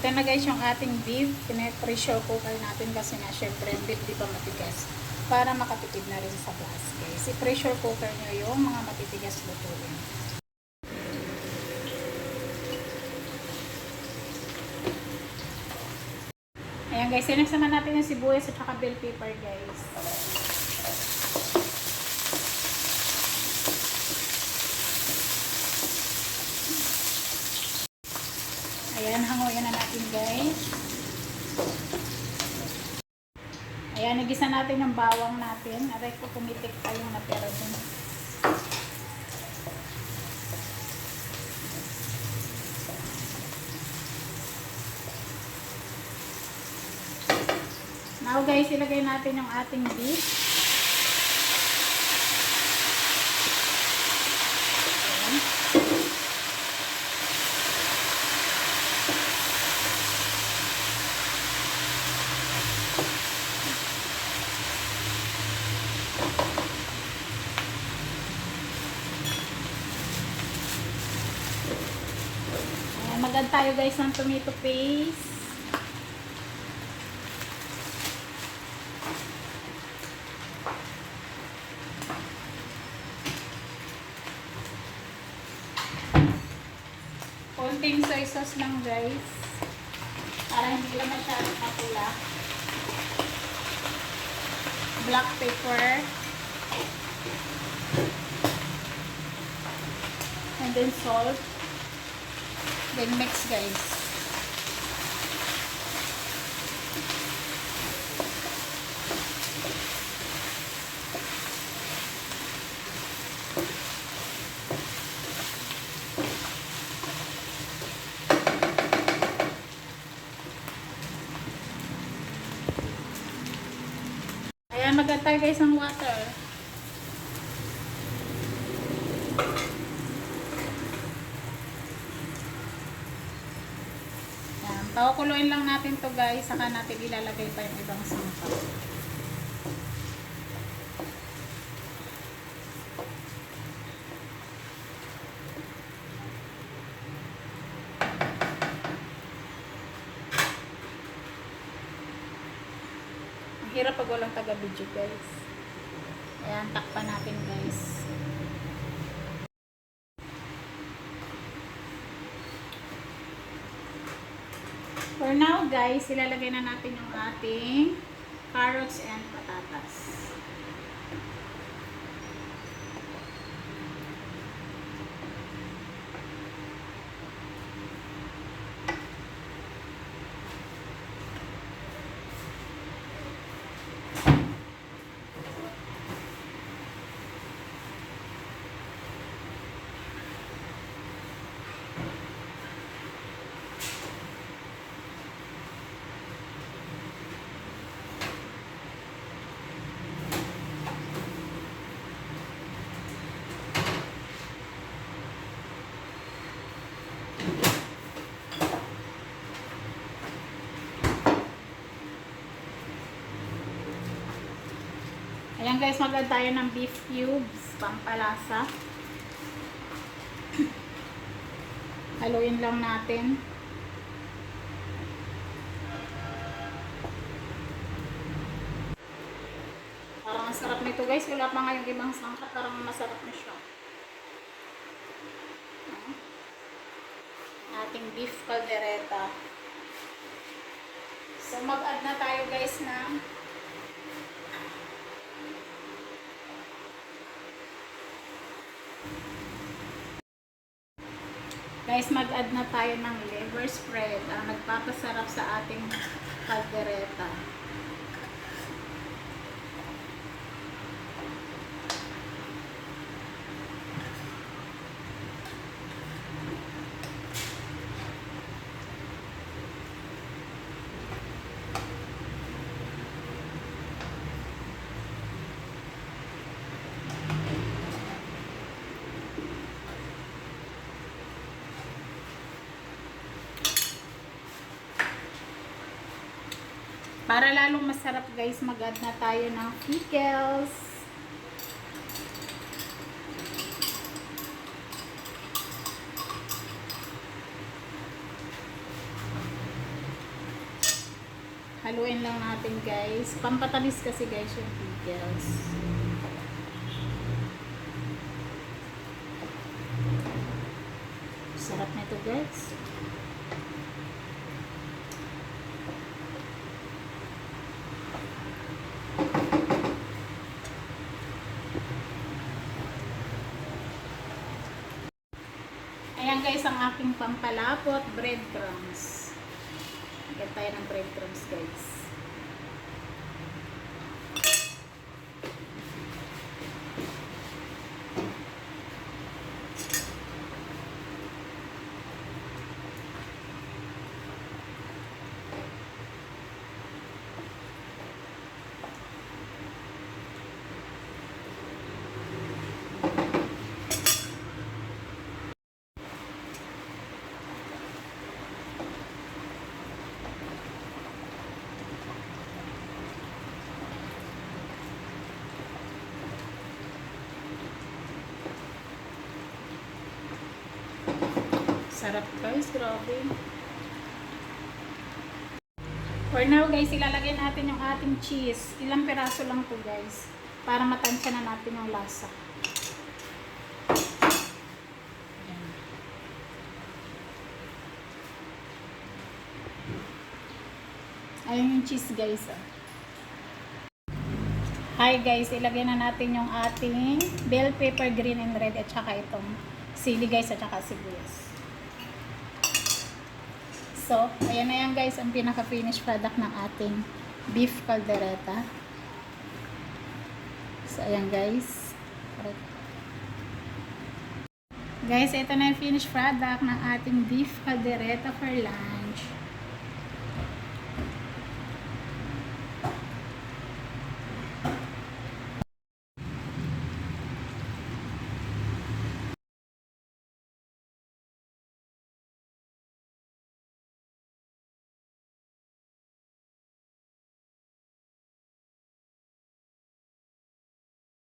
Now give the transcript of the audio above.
Ito na guys yung ating beef. Pine-pressure cooker natin kasi na syempre beef di ba matigas. Para makatipid na rin sa gas guys. I-pressure cooker nyo yung mga matitigas lutuin. Ayan guys, sinagsama natin yung sibuyas at saka bell pepper guys. Ayan, hanguyan na natin guys. Ayan, nagisa natin yung bawang natin. Aray ko, pumitik pa yung natira dun. Now guys, ilagay natin yung ating beef. Ayan. Ayan, mag-add tayo guys ng tomato paste. Konting soy sauce lang guys. Para hindi lang masyadong mapula. Black pepper. And then salt. Then mix guys. Ayan, mag-add tayo guys ng water. Ayan, pakukuluin lang natin to guys, saka natin ilalagay pa yung ibang sangkap. Hirap pag walang taga-video guys. Ayan, takpan natin guys. For now guys, ilalagay na natin yung ating carrots and patatas. Ayan guys, mag-add tayo ng beef cubes, pampalasa. Haluin lang natin. Parang masarap nito guys, wala pa nga yung ibang sangkap, parang masarap na siya. Ating beef caldereta. So mag-add na tayo guys ng mag-add na tayo ng liver spread ang nagpapasarap sa ating caldereta. Para lalong masarap guys, mag-add na tayo ng pickles. Haluin lang natin guys. Pampatamis kasi guys yung pickles. Sarap nito guys. Ayan guys, ang aking pampalapot, breadcrumbs. Agad tayo ng breadcrumbs guys. Sarap guys, grabe. For now guys, ilalagay natin yung ating cheese. Ilang piraso lang to guys. Para matansya na natin yung lasa. Ayan yung cheese guys. Hi guys, ilagay na natin yung ating bell pepper, green and red at saka itong sili guys at saka sibuyas. So, ayan na yan guys ang pinaka-finished product ng ating beef caldereta. So, ayan guys. Guys, ito na yung finished product ng ating beef caldereta for lunch.